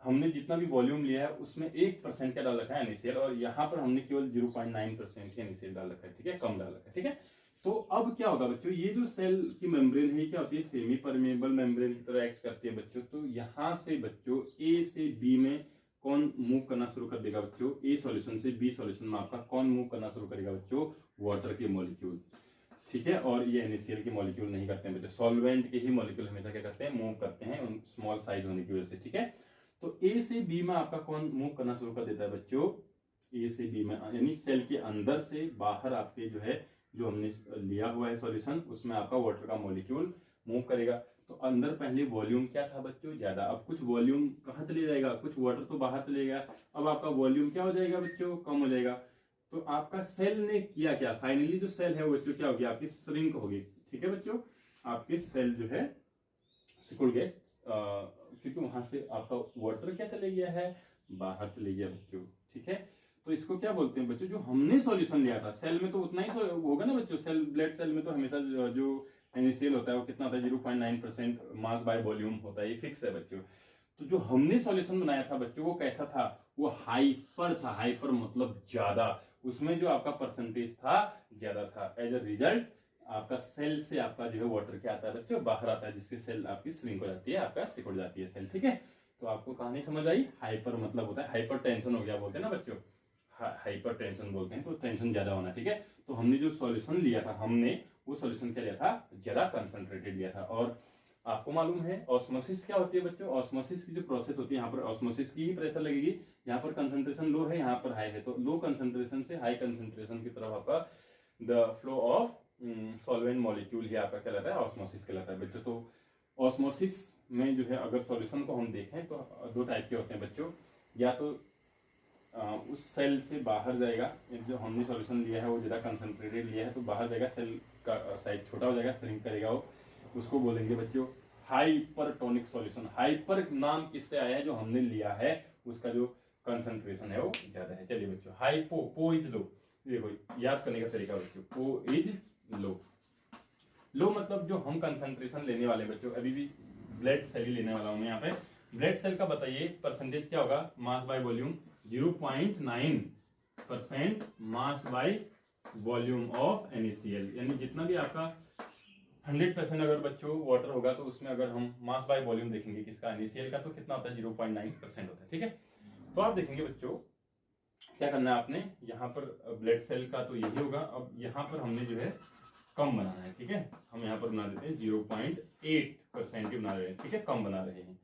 [SPEAKER 1] हमने जितना भी वॉल्यूम लिया है उसमें 1% का डाल रखा है NaCl, और यहाँ पर हमने केवल 0.9% ही NaCl डाल रखा है, ठीक है, कम डाल रखा है, ठीक है। तो अब क्या होगा बच्चों, ये जो सेल की मेम्ब्रेन है क्या होती है, सेमी परमेबल मेम्ब्रेन की तरह एक्ट करती है बच्चों। तो यहाँ से बच्चों ए से बी में कौन मूव करना शुरू कर देगा बच्चों, ए सॉल्यूशन से बी सॉल्यूशन में आपका कौन मूव करना शुरू करेगा बच्चों, वाटर के मॉलिक्यूल, ठीक है। और ये NaCl के मॉलिक्यूल नहीं करते हैं बच्चों, सॉल्वेंट के ही मॉलिक्यूल हमेशा क्या करते हैं, मूव करते हैं, उन स्मॉल साइज होने की वजह से, ठीक है। तो ए से बी में आपका कौन मूव करना शुरू कर देता है बच्चों, ए से बी में, यानी सेल के अंदर से बाहर आपके जो है जो हमने लिया हुआ है सॉल्यूशन उसमें आपका वाटर का मॉलिक्यूल मूव करेगा। तो अंदर पहले वॉल्यूम क्या था बच्चों, ज्यादा, अब कुछ वॉल्यूम कहाँ चले जाएगा, कुछ वाटर तो बाहर चलेगा, अब आपका वॉल्यूम क्या हो जाएगा बच्चों, कम हो जाएगा। तो आपका सेल ने किया क्या, फाइनली जो सेल है वो बच्चों क्या होगी, आपकी श्रिंक होगी, ठीक है बच्चों, आपके सेल जो है सिकुड़ गए, क्योंकि वहां से आपका वाटर क्या चले गया है, बाहर चले गया बच्चों, ठीक है। तो इसको क्या बोलते हैं बच्चों, जो हमने सॉल्यूशन लिया था सेल में तो उतना ही होगा ना बच्चों, सेल ब्लड सेल में तो हमेशा जो NaCl होता है वो कितना होता है, 0.9% मास बाय वॉल्यूम होता है, ये फिक्स है बच्चों। तो जो हमने सॉल्यूशन बनाया था बच्चों वो कैसा था, वो हाइपर था, हाइपर मतलब ज्यादा, उसमें जो आपका परसेंटेज था ज्यादा था। एज अ रिजल्ट आपका सेल से आपका जो है वाटर क्या आता है बच्चों, बाहर आता है, जिससे सेल आपकी श्रिंक हो जाती है, आपका सिकुड़ जाती है सेल, ठीक है। तो आपको कहानी समझ आई, हाइपर मतलब होता है हाइपर टेंशन हो गया बोलते हैं ना बच्चों, हाइपर टेंशन बोलते हैं, तो टेंशन ज्यादा होना, ठीक है। तो हमने जो सॉल्यूशन लिया था, हमने वो सॉल्यूशन क्या लिया था, ज्यादा कंसंट्रेटेड लिया था। और आपको मालूम है ऑस्मोसिस क्या होती है बच्चों, ऑस्मोसिस की जो प्रोसेस होती है, यहाँ पर ऑस्मोसिस की ही प्रेशर लगेगी, यहाँ पर कंसंट्रेशन लो है, यहाँ पर हाई है, तो लो कंसंट्रेशन से हाई कंसंट्रेशन की तरफ आपका the flow of solvent molecule ही आपका कहलाता है, ऑस्मोसिस कहलाता है बच्चों। तो ऑस्मोसिस में जो है अगर सॉल्यूशन को हम देखें तो दो टाइप के होते हैं बच्चों, या तो उस सेल से बाहर जाएगा, जो हमने सॉल्यूशन लिया है वो ज्यादा कंसंट्रेटेड लिया है तो बाहर जाएगा, सेल का साइज छोटा हो जाएगा, श्रिंक करेगा वो, उसको बोलेंगे बच्चों हाइपरटोनिक सॉल्यूशन। हाइपर नाम किससे आया है, जो हमने लिया है उसका जो कंसंट्रेशन है वो ज्यादा है। चलिए बच्चों, हाइपो, पो इज लो, देखो याद करने का तरीका बच्चों, पो इज लो, लो मतलब जो हम कंसंट्रेशन लेने वाले बच्चों, अभी भी ब्लड सेल ही लेने वाला हूं मैं यहाँ पे। ब्लड सेल का बताइए परसेंटेज क्या होगा, mass by volume 0.9% mass by volume of NaCl, यानी जितना भी आपका 100% अगर बच्चों वाटर होगा तो उसमें अगर हम मास बाय वॉल्यूम देखेंगे किसका, NaCl का, तो कितना होता है 0.9% होता है, ठीक है। तो आप देखेंगे बच्चों क्या करना है आपने, यहाँ पर ब्लड सेल का तो यही होगा, अब यहाँ पर हमने जो है कम बनाना है, ठीक है, हम यहाँ पर बना देते हैं 0.8% ही बना रहे हैं, ठीक है, कम बना रहे हैं,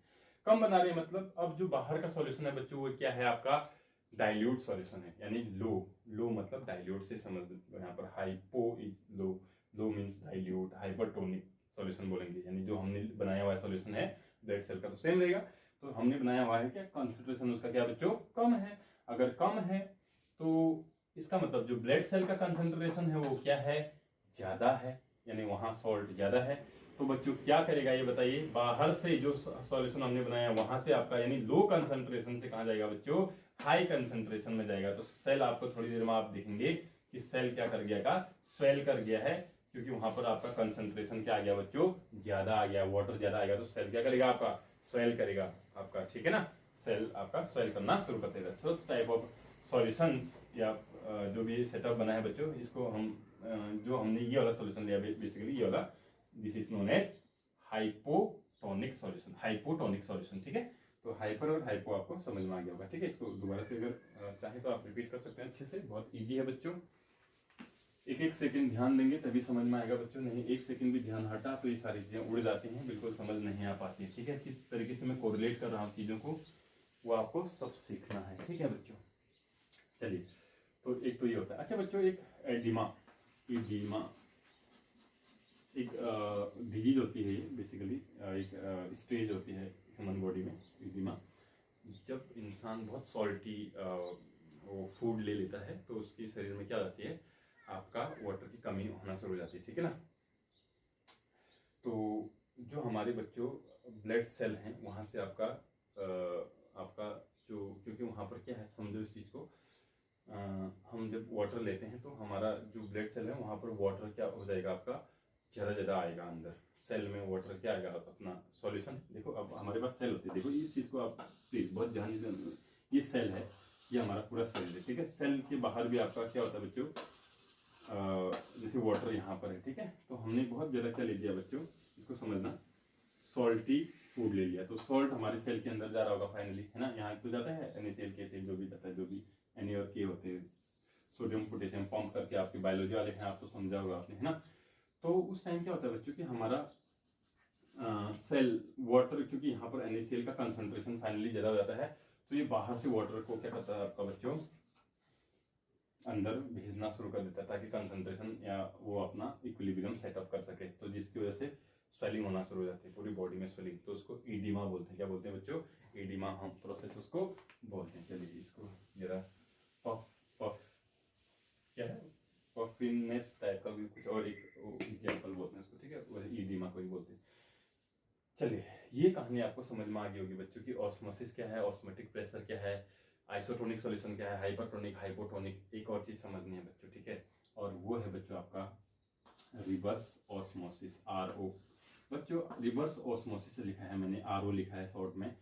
[SPEAKER 1] कम बना रहे हैं मतलब अब जो बाहर का सॉल्यूशन है बच्चों वो क्या है, आपका डाइल्यूट सॉल्यूशन है, यानी लो, लो मतलब डाइल्यूट से समझ, यहाँ पर hypo is low, low means dilute, hypertonic solution बोलेंगे, यानी जो हमने बनाया हुआ सॉल्यूशन है ब्लड सेल का तो सेम रहेगा। तो हमने बनाया हुआ है क्या, कंसंट्रेशन उसका क्या बच्चों, कम है। अगर कम है तो इसका मतलब जो ब्लड सेल का कंसंट्रेशन है वो क्या है, ज्यादा है, यानी वहां सॉल्ट ज्यादा है। तो बच्चों क्या करेगा ये बताइए, बाहर से जो सॉल्यूशन हमने बनाया वहां से आपका यानी लो कंसंट्रेशन से कहां जाएगा बच्चों, हाई कंसंट्रेशन में जाएगा। तो सेल आपको थोड़ी देर में आप देखेंगे कि सेल क्या कर गया का स्वेल कर गया है, क्योंकि वहां पर आपका कंसंट्रेशन क्या आ गया बच्चों, ज्यादा आ गया, वाटर ज्यादा आ गया, तो सेल क्या करेगा आपका स्वेल करेगा आपका, ठीक है ना, सेल आपका स्वेल करना शुरू कर देगा। सो टाइप ऑफ सॉल्यूशंस या जो भी सेटअप बना है बच्चों, इसको हम जो हमने ये वाला सॉल्यूशन लिया बेसिकली ये वाला, this is known as hypotonic solution, hypotonic solution, ठीक है। तो हाइपर और हाइपो आपको समझ में आ गया होगा, ठीक है। इसको दोबारा से अगर चाहे तो आप रिपीट कर सकते हैं अच्छे से, बहुत ईजी है बच्चों। एक एक सेकंड ध्यान देंगे तभी समझ में आएगा बच्चों, नहीं एक सेकंड भी ध्यान हटा तो ये सारी चीजें उड़ जाती हैं, बिल्कुल समझ नहीं आ पाती है, ठीक है। किस तरीके से मैं कोरिलेट कर रहा हूँ चीजों को, वो आपको सब सीखना है, ठीक है बच्चों। चलिए, तो एक तो ये होता है। अच्छा बच्चों, एक एडिमा, एक डिजीज होती है बेसिकली, एक स्टेज होती है ह्यूमन बॉडी में, एडिमा। जब इंसान बहुत सॉल्टी वो फूड ले लेता है तो उसके शरीर में क्या होती है, आपका वाटर की कमी होना शुरू हो जाती है, ठीक है ना। तो जो हमारे बच्चों ब्लड सेल हैं वहाँ से आपका जो, क्योंकि वहाँ पर क्या है समझो इस चीज़ को, हम जब वाटर लेते हैं तो हमारा जो ब्लड सेल है वहाँ पर वाटर क्या हो जाएगा आपका ज़्यादा आएगा अंदर, सेल में वाटर क्या आएगा अपना सॉल्यूशन। देखो अब हमारे पास सेल होती है, देखो इस चीज़ को आप प्लीज़ बहुत ध्यान से, ये सेल है, ये हमारा पूरा सेल है, ठीक है। सेल के बाहर भी आपका क्या होता है बच्चों, जैसे वाटर यहाँ पर है, ठीक है। तो हमने बहुत ज़्यादा क्या ले लिया बच्चों, इसको समझना, सॉल्टी फूड ले लिया, तो सॉल्ट हमारे सेल के अंदर जा रहा होगा फाइनली, है ना। यहाँ तो जाता है NaCl KCl जो भी जाता है, जो भी Na और K होते हैं, सोडियम पोटेशियम पंप करके, आपके बायोलॉजी वाले हैं, आप तो समझा होगा आपने, है ना। तो उस टाइम क्या होता है बच्चों कि हमारा सेल वाटर, क्योंकि यहाँ पर NaCl का कंसंट्रेशन फाइनली ज़्यादा हो जाता है, तो ये बाहर से वाटर को क्या करता है आपका बच्चों अंदर भेजना शुरू कर देता है, ताकि कंसंट्रेशन या वो अपना इक्विलिब्रियम सेटअप कर सके, तो जिसकी वजह से स्वेलिंग होना शुरू हो जाती है पूरी बॉडी में, स्वेलिंग, तो उसको ईडिमा बोलते हैं। क्या बोलते हैं बच्चों, ईडिमा हम प्रोसेस उसको बोलते हैं। चलिए इसको जरा पफ पफ क्या है, पफिनेस टाइप का भी कुछ और एक एग्जाम्पल बोलते हैं उसको, ठीक है, वही ईडिमा को ही बोलते हैं। चलिए, ये कहानी आपको समझ में आ गई होगी बच्चों की ऑस्मोसिस क्या है, ऑस्मोटिक प्रेशर क्या है, आइसोटोनिक सॉल्यूशन क्या है, हाइपरटोनिक, हाइपोटोनिक। एक और चीज समझनी है बच्चों, ठीक है, और वो है बच्चों आपका रिवर्स ऑस्मोसिस, RO। बच्चों रिवर्स ऑस्मोसिस लिखा है मैंने, RO लिखा है शॉर्ट में,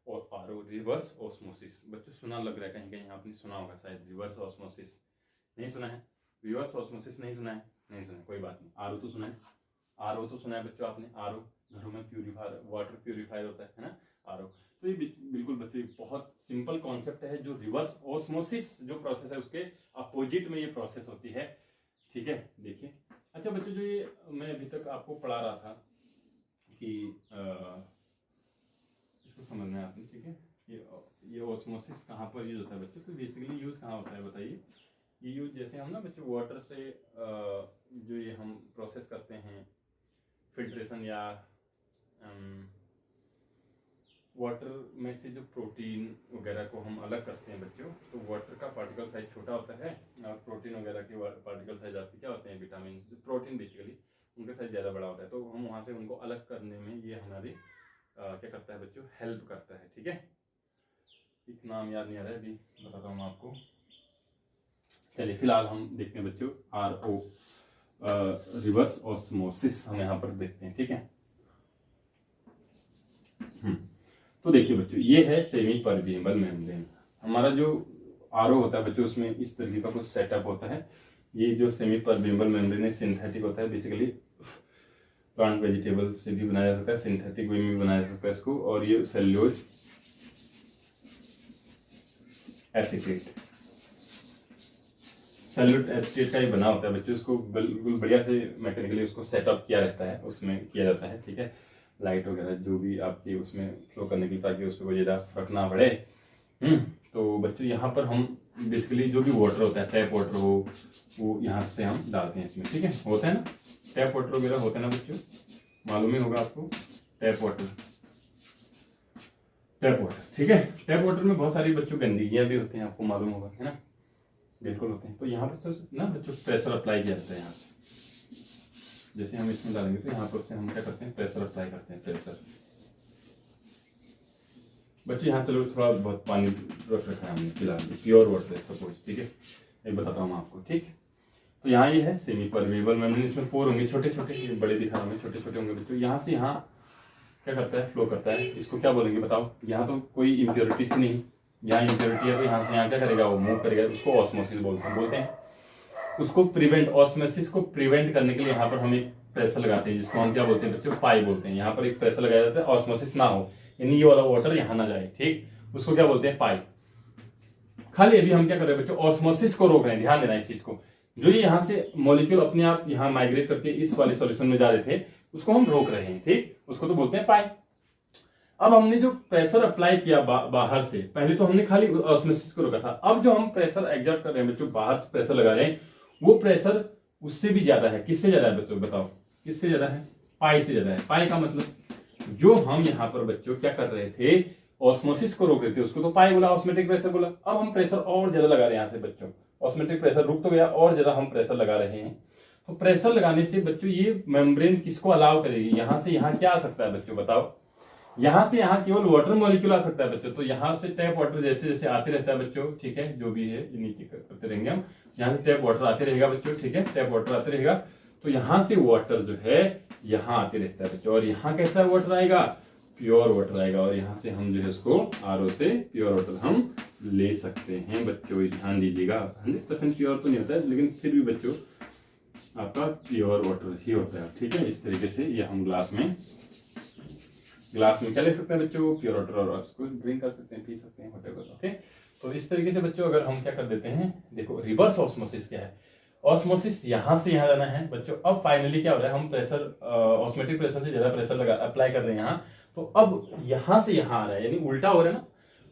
[SPEAKER 1] और RO रिवर्स ऑस्मोसिस। बच्चों सुना लग रहा है, कहीं कहीं आपने सुना होगा शायद, रिवर्स ऑस्मोसिस नहीं सुना है, रिवर्स ऑस्मोसिस नहीं सुना है, नहीं सुना, कोई बात नहीं। RO तो सुना है, RO तो सुना है बच्चों आपने, RO घरों में प्यूरिफायर, वाटर प्यूरिफायर होता है ना, RO। तो ये बिल्कुल बच्चों बहुत सिंपल कॉन्सेप्ट है, जो रिवर्स ऑस्मोसिस जो प्रोसेस है उसके अपोजिट में ये प्रोसेस होती है, ठीक है। देखिए, अच्छा बच्चों, जो ये मैं अभी तक आपको पढ़ा रहा था कि इसको समझना है आपने, ठीक है। ये ऑस्मोसिस कहाँ पर यूज होता है बच्चों, तो बेसिकली यूज कहाँ होता है बताइए। ये यूज जैसे हम ना बच्चों वाटर से जो ये हम प्रोसेस करते हैं फिल्ट्रेशन, या वाटर में से जो प्रोटीन वगैरह को हम अलग करते हैं बच्चों, तो वाटर का पार्टिकल साइज छोटा होता है और प्रोटीन वगैरह के पार्टिकल साइज आपके क्या होते हैं, विटामिन, प्रोटीन बेसिकली उनका साइज ज़्यादा बड़ा होता है, तो हम वहाँ से उनको अलग करने में ये हमारी क्या करता है बच्चों, हेल्प करता है, ठीक है। एक नाम याद नहीं आ रहा है, अभी बताता हूँ आपको। चलिए फिलहाल हम देखते हैं बच्चों RO, रिवर्स ऑस्मोसिस हम यहाँ पर देखते हैं, ठीक है। तो देखिए बच्चों, ये है सेमी परमिएबल मेम्ब्रेन। हमारा जो RO होता है बच्चों, उसमें इस तरीके का कुछ सेटअप होता है। ये जो सेमी परमिएबल मेम्ब्रेन है सिंथेटिक होता है, बेसिकली प्लांट वेजिटेबल से भी बनाया जा सकता है, सिंथेटिक वे में भी बनाया जा सकता है इसको, और ये सेल्यूलोज एसिटेट, सेल्यूलोज एसिटेट का ही बना होता है बच्चों। इसको बिल्कुल बढ़िया से मैकेनिकली उसको सेटअप किया रहता है, उसमें किया जाता है, ठीक है। लाइट वगैरह जो भी आपकी उसमें फ्लो करने के लिए, ताकि उस पर कोई ज़्यादा फर्क ना पड़े। तो बच्चों यहाँ पर हम बेसिकली जो भी वाटर होता है, टैप वाटर हो, वो यहाँ से हम डालते हैं इसमें, ठीक है। होता है ना टैप वाटर वगैरह, होता है ना बच्चों, मालूम ही होगा आपको, टैप वाटर, ठीक है। टैप वाटर में बहुत सारी बच्चों गंदगियाँ भी होती हैं, आपको मालूम होगा, है ना, बिल्कुल होते हैं। तो यहाँ पर ना बच्चों प्रेशर अप्लाई किया जाता है, यहाँ से जैसे हम इसमें डालेंगे तो यहाँ पर से हम क्या करते हैं, प्रेशर अप्लाई करते हैं, प्रेशर। बच्चों यहाँ चलो थोड़ा बहुत पानी रख रखा है हमने फिलहाल, प्योर वाटर है सपोज, ठीक है, एक बताता हूँ आपको, ठीक। तो यहाँ ये है सेमी परमेबल मेम्ब्रेन, इसमें पोर होंगे छोटे छोटे, बड़े दिखा रहा हूँ, छोटे छोटे होंगे बच्चों। यहाँ से यहाँ क्या करता है, फ्लो करता है। इसको क्या बोलेंगे बताओ? यहाँ तो कोई इम्प्योरिटी थी नहीं, यहाँ इम्प्योरिटी है तो यहाँ से यहाँ क्या करेगा, वो मूव करेगा, उसको ऑस्मोसिस बोलते हैं। उसको प्रिवेंट, ऑस्मोसिस को प्रिवेंट करने के लिए यहाँ पर हम एक प्रेशर लगाते हैं, जिसको हम क्या बोलते हैं बच्चों, पाई बोलते हैं। यहाँ पर एक प्रेशर लगाया जाता है, ऑस्मोसिस ना हो, यानी ये वाला वाटर यहाँ ना जाए, ठीक, उसको क्या बोलते हैं, पाई। खाली अभी हम क्या कर रहे हैं बच्चों, ऑस्मोसिस को रोक रहे हैं, ध्यान देना इस चीज को। जो ये यहाँ से मॉलिक्यूल अपने आप यहाँ माइग्रेट करके इस वाले सॉल्यूशन में जा रहे थे, उसको हम रोक रहे हैं, ठीक, उसको तो बोलते हैं पाई। अब हमने जो प्रेशर अप्लाई किया बाहर से, पहले तो हमने खाली ऑस्मोसिस को रोका था, अब जो हम प्रेशर एग्जर्ट कर रहे हैं बच्चों, बाहर से प्रेशर लगा रहे हैं, वो प्रेशर उससे भी ज्यादा है। किससे ज्यादा है बच्चों, बताओ किससे ज्यादा है? पाई से ज्यादा है। पाई का मतलब जो हम यहाँ पर बच्चों क्या कर रहे थे, ऑस्मोसिस को रोक रहे थे, उसको तो पाई बोला, ऑस्मोटिक प्रेशर बोला। अब हम प्रेशर और ज्यादा लगा रहे हैं यहाँ से बच्चों, ऑस्मोटिक प्रेशर रुक तो गया, और ज्यादा हम प्रेशर लगा रहे हैं। तो प्रेशर लगाने से बच्चों ये मेम्ब्रेन किसको अलाउ करेगी, यहाँ से यहाँ क्या आ सकता है बच्चों, बताओ? यहाँ से यहाँ केवल वाटर मॉलिक्यूल आ सकता है बच्चों। तो यहाँ से टैप वाटर जैसे जैसे आते रहता है बच्चों, ठीक है, जो भी है ये नीचे करते रहेंगे हम, यहाँ से टैप वाटर आते रहेगा बच्चों, ठीक है, टैप वाटर आते रहेगा। तो यहाँ से वाटर जो है यहाँ आते रहता है बच्चों, और यहाँ कैसा वाटर आएगा, प्योर वाटर आएगा, और यहाँ से हम जो है उसको आरओ से प्योर वाटर हम ले सकते हैं बच्चों। ध्यान दीजिएगा, 100% प्योर तो नहीं होता है, लेकिन फिर भी बच्चों आपका प्योर वाटर ही होता है, ठीक है। इस तरीके से ये हम ग्लास में क्या ले सकते हैं बच्चों, प्योर वाटर, और उसको ड्रिंक कर सकते हैं, पी सकते हैं, व्हाटएवर, ओके। तो इस तरीके से बच्चों अगर हम क्या कर देते हैं, देखो रिवर्स ऑस्मोसिस क्या है, ऑस्मोसिस यहाँ से यहाँ जाना है बच्चों। अब फाइनली क्या हो रहा है, हम प्रेशर ऑस्मोटिक प्रेशर से ज्यादा प्रेशर लगा अप्लाई कर रहे हैं यहाँ, तो अब यहाँ से यहाँ आ रहा है, यानी उल्टा हो रहा है ना।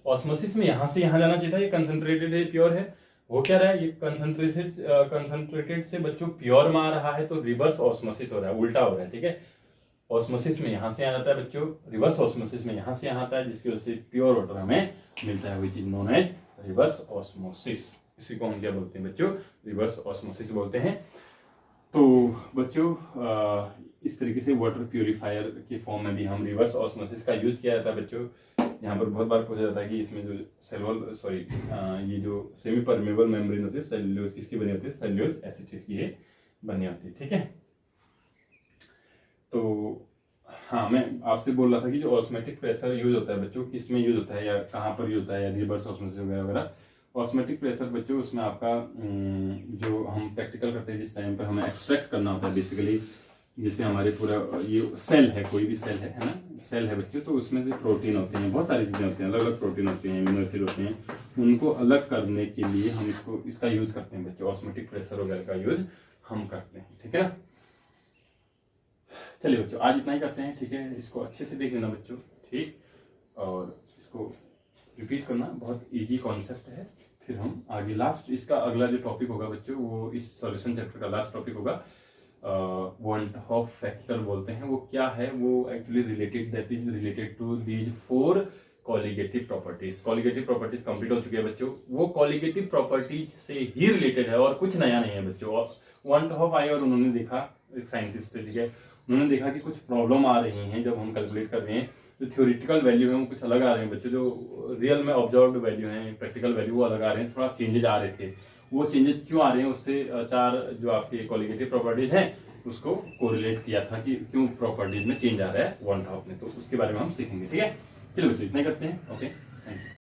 [SPEAKER 1] ऑस्मोसिस में यहाँ से यहाँ जाना चाहिए था, ये कंसंट्रेटेड है, प्योर है, वो क्या रहा है, ये कंसंट्रेटेड से बच्चों प्योर में आ रहा है, तो रिवर्स ऑस्मोसिस हो रहा है, उल्टा हो रहा है, ठीक है। ऑस्मोसिस में यहाँ से आ जाता है बच्चों, रिवर्स ऑस्मोसिस में यहाँ से यहाँ आता है, जिसकी वजह से प्योर वाटर हमें मिलता है, which is known as reverse osmosis. इसी को हम क्या बोलते हैं बच्चों, रिवर्स ऑस्मोसिस बोलते हैं। तो बच्चों इस तरीके से वाटर प्यूरिफायर के फॉर्म में भी हम रिवर्स ऑस्मोसिस का यूज किया जाता है बच्चों। यहाँ पर बहुत बार पूछा जाता है कि इसमें जो ये जो सेमी परमेबल मेम्ब्रेन होती है, सेल्यूलोज किसकी बनी होती है, सेल्यूलोज एसीटेट की बनी होती है, ठीक है। तो हाँ, मैं आपसे बोल रहा था कि जो ऑस्मेटिक प्रेशर यूज होता है बच्चों, किस में यूज होता है या कहाँ पर यूज होता है, या रिवर्स ऑस्मोसिस वगैरह वगैरह। ऑस्मेटिक प्रेशर बच्चों उसमें आपका जो हम प्रैक्टिकल करते हैं, जिस टाइम पर हमें एक्सट्रैक्ट करना होता है बेसिकली, जैसे हमारे पूरा ये सेल है, कोई भी सेल है ना, सेल है बच्चों, तो उसमें से प्रोटीन होते हैं, बहुत सारी चीजें होती हैं, अलग अलग प्रोटीन होते हैं, अमीनो एसिड होते हैं, उनको अलग करने के लिए हम इसका यूज करते हैं बच्चों, ऑस्मेटिक प्रेशर वगैरह का यूज हम करते हैं, ठीक है ना। चलिए बच्चों आज इतना ही करते हैं, ठीक है। इसको अच्छे से देख लेना बच्चों, ठीक, और इसको रिपीट करना, बहुत इजी कॉन्सेप्ट है। फिर हम आगे लास्ट इसका अगला जो टॉपिक होगा बच्चों, वो इस सॉल्यूशन चैप्टर का लास्ट टॉपिक होगा, वॉन हॉफ फैक्टर बोलते हैं। वो क्या है, वो actually related to these 4 colligative properties. Colligative properties complete हो चुकी है बच्चों, वो कॉलिगेटिव प्रॉपर्टीज से ही रिलेटेड है और कुछ नया नहीं है बच्चों। वॉन हॉफ आई और उन्होंने देखा, एक साइंटिस्ट थे, ठीक है, उन्होंने देखा कि कुछ प्रॉब्लम आ रही हैं जब हम कैलकुलेट कर रहे हैं, जो थ्योरेटिकल वैल्यू है वो कुछ अलग आ रहे हैं बच्चों, जो रियल में ऑब्जर्व्ड वैल्यू है, प्रैक्टिकल वैल्यू वो अलग आ रहे हैं, थोड़ा चेंजेस आ रहे थे। वो चेंजेस क्यों आ रहे हैं, उससे 4 जो आपके कॉलिगेटिव प्रॉपर्टीज हैं उसको कोरिलेट किया था कि क्यों प्रॉपर्टीज में चेंज आ रहा है वॉन हॉफ में, तो उसके बारे में हम सीखेंगे, ठीक है। चलो बच्चों इतना करते हैं, ओके, थैंक यू।